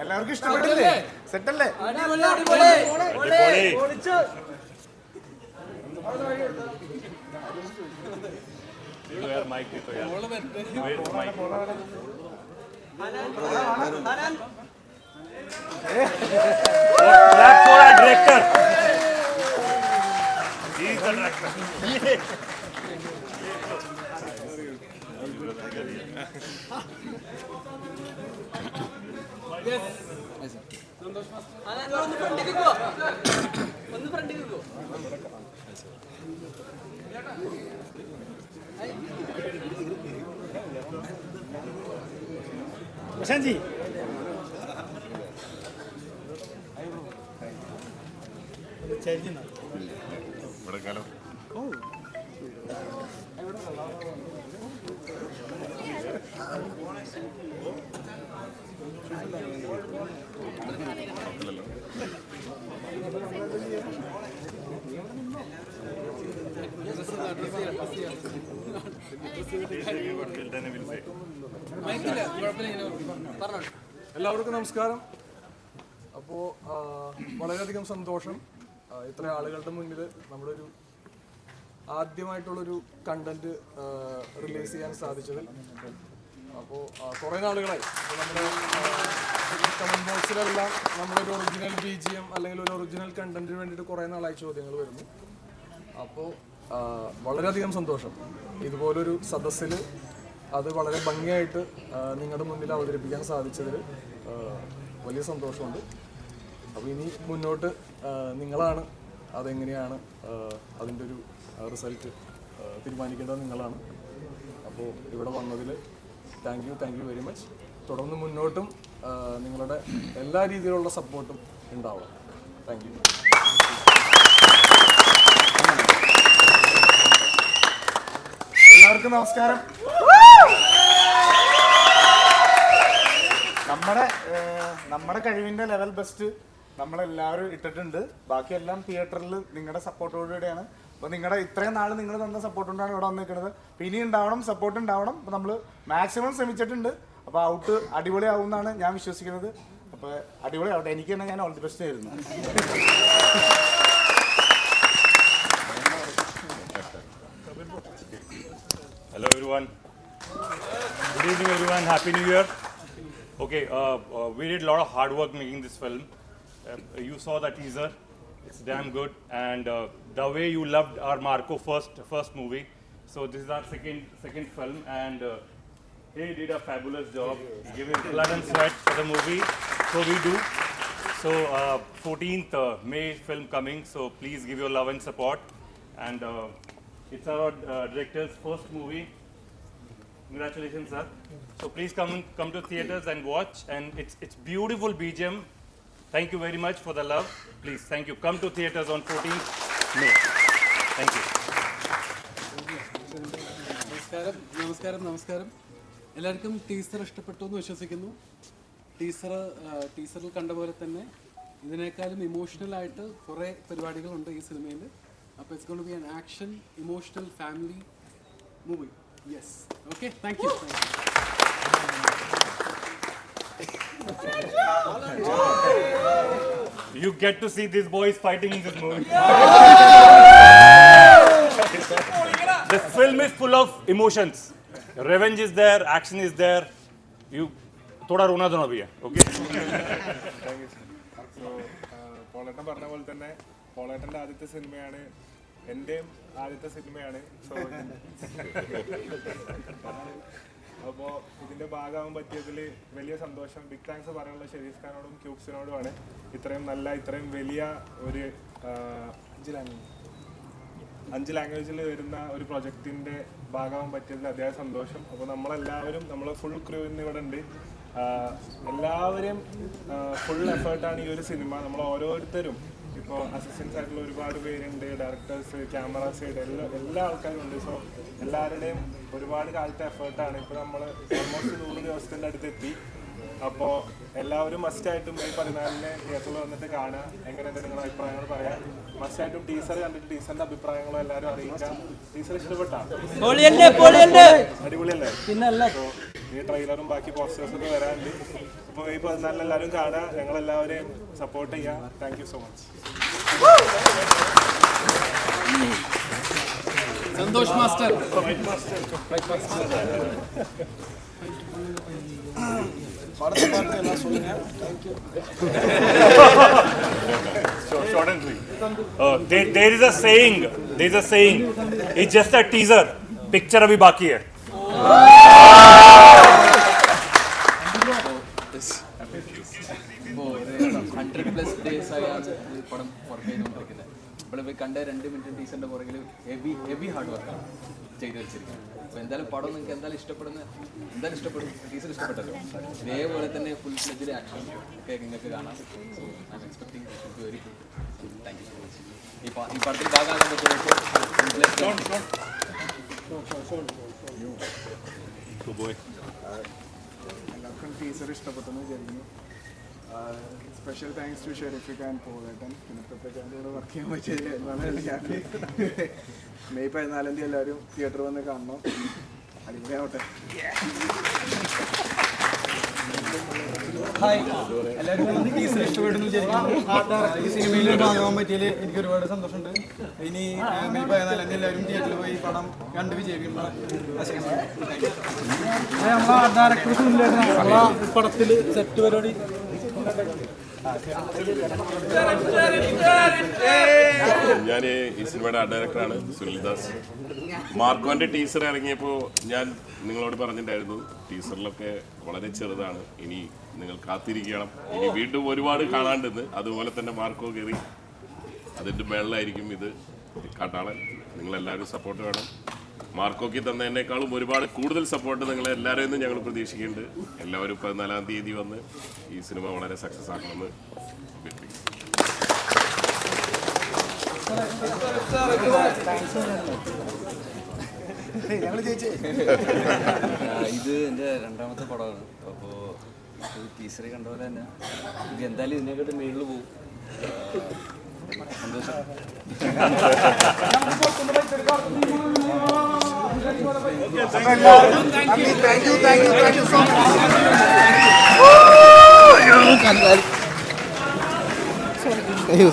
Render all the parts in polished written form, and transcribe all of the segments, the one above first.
എല്ലാവർക്കും ഇഷ്ടപ്പെട്ടില്ലേ? സെറ്റല്ലേ? Director. He is the director. പ്രശാന്ത്ജി എല്ലാവർക്കും നമസ്കാരം. അപ്പോൾ വളരെയധികം സന്തോഷം ഇത്ര ആളുകളുടെ മുന്നിൽ നമ്മുടെ ഒരു ആദ്യമായിട്ടുള്ളൊരു കണ്ടന്റ് റിലീസ് ചെയ്യാൻ സാധിച്ചതിൽ. അപ്പോൾ കുറേ നാളുകളായി നമ്മുടെ കമന്റ് ബോക്സിലെല്ലാം നമ്മളൊരു ഒറിജിനൽ BGM അല്ലെങ്കിൽ ഒരു ഒറിജിനൽ കണ്ടന്റിന് വേണ്ടിയിട്ട് കുറേ നാളായി ചോദ്യങ്ങൾ വരുന്നു. അപ്പോൾ വളരെയധികം സന്തോഷം ഇതുപോലൊരു സദസ്സിൽ അത് വളരെ ഭംഗിയായിട്ട് നിങ്ങളുടെ മുന്നിൽ അവതരിപ്പിക്കാൻ സാധിച്ചതിൽ വലിയ സന്തോഷമുണ്ട്. അപ്പോൾ ഇനി മുന്നോട്ട് നിങ്ങളാണ് അതെങ്ങനെയാണ് അതിൻ്റെ ഒരു റിസൾട്ട് തീരുമാനിക്കേണ്ടത് നിങ്ങളാണ്. അപ്പോൾ ഇവിടെ വന്നതിൽ താങ്ക് യു വെരി മച്ച്. തുടർന്ന് മുന്നോട്ടും നിങ്ങളുടെ എല്ലാ രീതിയിലുള്ള സപ്പോർട്ടും ഉണ്ടാവണം. Thank you. എല്ലാവർക്കും നമസ്കാരം. നമ്മുടെ കഴിവിൻ്റെ ലെവൽ ബെസ്റ്റ് നമ്മളെല്ലാവരും ഇട്ടിട്ടുണ്ട്. ബാക്കിയെല്ലാം തിയേറ്ററിൽ നിങ്ങളുടെ സപ്പോർട്ടോടുകൂടിയാണ്. അപ്പോൾ നിങ്ങളുടെ ഇത്രയും നാൾ നിങ്ങൾ തന്ന സപ്പോർട്ട് കൊണ്ടാണ് ഇവിടെ വന്നിരിക്കുന്നത്. അപ്പോൾ ഇനി ഉണ്ടാവണം, സപ്പോർട്ട് ഉണ്ടാവണം. അപ്പോൾ നമ്മൾ മാക്സിമം ശ്രമിച്ചിട്ടുണ്ട്. അപ്പോൾ ഔട്ട് അടിപൊളിയാവും എന്നാണ് ഞാൻ വിശ്വസിക്കുന്നത്. അപ്പോൾ അടിപൊളിയാവട്ടെ. എനിക്ക് തന്നെ ഞാൻ ഓൾ ദി ബെസ്റ്റ് ആയിരുന്നു. Hello everyone. Good evening everyone. Happy New Year. Okay, we did a lot of hard work making this film. You saw the teaser. It's damn good. And the way you loved our Marco first movie. So this is our second film. And he did a fabulous job. Giving blood and sweat for the movie. So we do. So 14th May film coming. So please give your love and support. And it's our director's first movie. Congratulations, sir. So please come to theaters and watch. And it's beautiful BGM. Thank you very much for the love. Please, thank you. Come to theaters on 14th May. Thank you. നമസ്കാരം. എല്ലാവർക്കും teaser ഇഷ്ടപ്പെട്ടു എന്ന് വിശ്വസിക്കുന്നു. ടീസറിൽ കണ്ട പോലെ തന്നെ ഇതിനേക്കാളും ഇമോഷണലായിട്ട് കുറേ പരിപാടികളുണ്ട് ഈ സിനിമയിൽ. അപ്പോൾ it's going to be an action emotional family movie. Yes. Okay, thank you. You get to see these boys fighting in this movie. This film is full of emotions. Revenge is there, action is there. You thoda rona dona bhi hai. Okay. Thank you. So പോളേട്ടൻ പറഞ്ഞ പോലെ തന്നെ പോളേട്ടൻ്റെ ആദ്യത്തെ സിനിമയാണ്, എൻ്റെയും ആദ്യത്തെ സിനിമയാണ്. So അപ്പോൾ ഇതിൻ്റെ ഭാഗമാകാൻ പറ്റിയതിൽ വലിയ സന്തോഷം. ബിഗ് താങ്ക്സ് പറയാനുള്ള ഷെരീഫ് ഖാനോടും ക്യൂബ്സിനോടുമാണ്. ഇത്രയും വലിയ ഒരു 5 ലാംഗ്വേജിൽ വരുന്ന ഒരു പ്രൊജക്റ്റിൻ്റെ ഭാഗമാകാൻ പറ്റിയതിൽ അതിയായ സന്തോഷം. അപ്പോൾ നമ്മളെല്ലാവരും, നമ്മളെ ഫുൾ ക്രൂ ഇന്ന് ഇവിടെ ഉണ്ട്. എല്ലാവരെയും ഫുൾ എഫേർട്ടാണ് ഈ ഒരു സിനിമ. നമ്മൾ ഓരോരുത്തരും ഇപ്പോൾ അസിസ്റ്റൻസ് ആയിട്ടുള്ള ഒരുപാട് പേരുണ്ട്, ഡയറക്ടേഴ്സ്, ക്യാമറ സൈഡ്, എല്ലാ ആൾക്കാരും ഉണ്ട്. സോ എല്ലാവരുടെയും ഒരുപാട് കാലത്തെ എഫേർട്ടാണ്. ഇപ്പോൾ നമ്മൾ ഓൾമോസ്റ്റ് 100 ദിവസത്തിൻ്റെ അടുത്തെത്തി. അപ്പോൾ എല്ലാവരും മസ്റ്റായിട്ടും ഈ 14-ന് തിയേറ്ററിൽ വന്നിട്ട് കാണുക. എങ്ങനെയുണ്ട് നിങ്ങളുടെ അഭിപ്രായങ്ങൾ പറയാം. മസ്റ്റായിട്ടും ടീസർ കണ്ടിട്ട് ടീസറിൻ്റെ അഭിപ്രായങ്ങളും എല്ലാവരും അറിയിക്കാം. ടീസർ ഇഷ്ടപ്പെട്ടാ? അടിപൊളിയല്ലേ? ഈ ട്രെയിലറും ബാക്കി പോസ്റ്റേഴ്സൊക്കെ വരാനുണ്ട്. അപ്പോൾ ഈ 14 എല്ലാവരും കാണുക, ഞങ്ങളെല്ലാവരെയും സപ്പോർട്ട് ചെയ്യുക. Thank you so much. Santosh master. Short and sweet. There is a saying. It's just a teaser. Picture अभी बाकी है. ഇപ്പോൾ 100+ ഡേയ്സ് ആയാണ് ഈ പടം വർക്ക് ചെയ്തുകൊണ്ടിരിക്കുന്നത്. നമ്മളിപ്പോൾ കണ്ട 2 മിനിറ്റ് ടീച്ചറിൻ്റെ പുറകിൽ ഹെവി ഹാർഡ് വർക്കാണ് ചെയ്തു വെച്ചിരിക്കുന്നത്. അപ്പോൾ എന്തായാലും പടം നിങ്ങൾക്ക് എന്തായാലും ഇഷ്ടപ്പെടും. ടീച്ചർ ഇഷ്ടപ്പെട്ടല്ലോ. ഇതേപോലെ തന്നെ ഫുൾ ഫ്ലെഡ്ജിൽ ആക്ഷൻ ഒക്കെ നിങ്ങൾക്ക് കാണാം. So I am expecting very good. Thank you so much. ഈ പടത്തിൽ ഭാഗമാകാൻ എല്ലാവർക്കും ടീച്ചർ ഇഷ്ടപ്പെട്ടെന്ന് വിചാരിക്കുന്നു. Special thanks to Sharif Khan, പോളേട്ടൻ, പിന്നെ പ്രത്യേകിച്ച് വർക്ക് ചെയ്യാൻ പറ്റിയതിൽ വളരെ ഹാപ്പി. മെയ് 14 എല്ലാവരും തിയേറ്ററിൽ വന്ന് കാണണം. അടിപൊളിയാവട്ടെ. ഹായ്, എല്ലാവരും ടീച്ചർ ഇഷ്ടപ്പെടുന്നു വിചാരിക്കുന്നു. ഈ സിനിമയിൽ ഭാഗമാകാൻ പറ്റിയതിൽ എനിക്ക് ഒരുപാട് സന്തോഷമുണ്ട്. ഇനി മെയ് 14 എല്ലാവരും തിയേറ്ററിൽ പോയി പടം കണ്ട് വിജയിക്കുന്ന നമ്മളെ ഡയറക്ടർ പടത്തിൽ സെറ്റ് പരിപാടി ഞാൻ ഈ സിനിമയുടെ ആർട്ട് ഡയറക്ടറാണ് സുനിൽ ദാസ്. മാർക്കോന്റെ ടീസർ ഇറങ്ങിയപ്പോൾ ഞാൻ നിങ്ങളോട് പറഞ്ഞിട്ടുണ്ടായിരുന്നു, ടീസറിലൊക്കെ വളരെ ചെറുതാണ്, ഇനി നിങ്ങൾ കാത്തിരിക്കണം, ഇനി വീണ്ടും ഒരുപാട് കാണാണ്ടെന്ന്. അതുപോലെ തന്നെ മാർക്കോ കയറി, അതിൻ്റെ മേളിലായിരിക്കും ഇത് കാട്ടാളൻ. നിങ്ങളെല്ലാവരും സപ്പോർട്ട് വേണം. മാർക്കോയ്ക്ക് തന്നതിനേക്കാളും ഒരുപാട് കൂടുതൽ സപ്പോർട്ട് നിങ്ങളെല്ലാവരെയും ഞങ്ങൾ പ്രതീക്ഷിക്കുന്നുണ്ട്. എല്ലാവരും 14-ാം തീയതി വന്ന് ഈ സിനിമ വളരെ സക്സസ് ആക്കണമെന്ന് അഭ്യർത്ഥിക്കുന്നു. ഇത് എൻ്റെ 2ാമത്തെ പടമാണ്. അപ്പോൾ ടീച്ചറെ കണ്ട പോലെ തന്നെ ഇത് എന്തായാലും ഇതിനെക്കാട്ട് മേളിൽ പോകും. സന്തോഷം.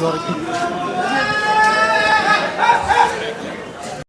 സോറി.